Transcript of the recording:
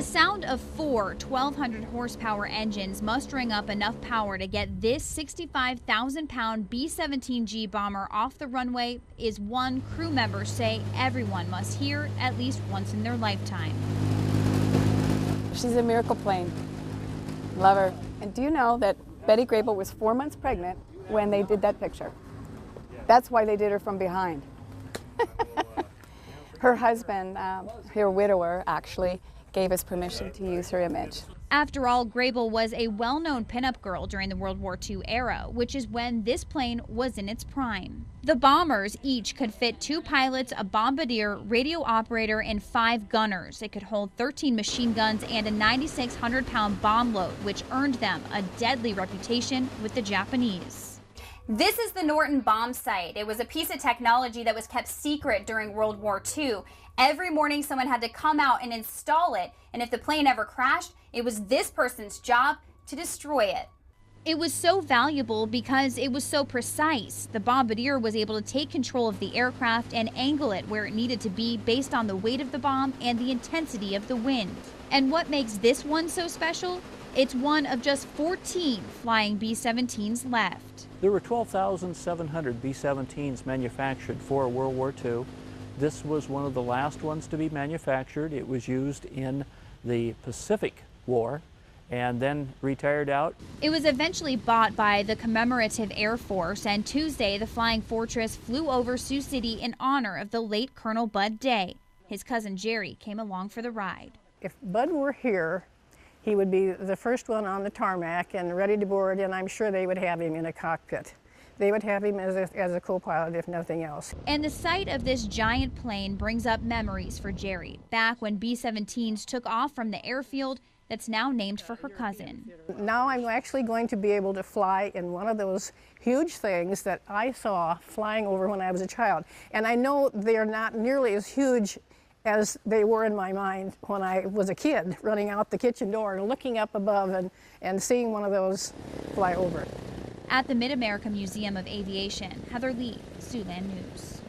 sound of four 1,200 horsepower engines mustering up enough power to get this 65,000-pound B-17-G bomber off the runway is one crew members say everyone must hear at least once in their lifetime. She's a miracle plane. Love her. And do you know that Betty Grable was 4 months pregnant when they did that picture? That's why they did her from behind. Her husband, her widower, actually gave us permission to use her image. After all, Grable was a well-known pinup girl during the World War II era, which is when this plane was in its prime. The bombers each could fit 2 pilots, a bombardier, radio operator, and 5 gunners. It could hold 13 machine guns and a 9,600-pound bomb load, which earned them a deadly reputation with the Japanese. This is the Norton bomb sight. It was a piece of technology that was kept secret during World War II. Every morning someone had to come out and install it, and if the plane ever crashed, it was this person's job to destroy it. It was so valuable because it was so precise. The bombardier was able to take control of the aircraft and angle it where it needed to be based on the weight of the bomb and the intensity of the wind. And what makes this one so special? It's one of just 14 flying B-17s left. There were 12,700 B-17s manufactured for World War II. This was one of the last ones to be manufactured. It was used in the Pacific War and then retired out. It was eventually bought by the Commemorative Air Force, and Tuesday the Flying Fortress flew over Sioux City in honor of the late Colonel Bud Day. His cousin Jerry came along for the ride. If Bud were here, he would be the first one on the tarmac and ready to board, and I'm sure they would have him in a cockpit. They would have him as a co-pilot, if nothing else. And the sight of this giant plane brings up memories for Jerry, back when B-17s took off from the airfield that's now named for her cousin. Now I'm actually going to be able to fly in one of those huge things that I saw flying over when I was a child. And I know they're not nearly as huge as they were in my mind when I was a kid, running out the kitchen door and looking up above and seeing one of those fly over. At the Mid-America Museum of Aviation, Heather Lee, Siouxland News.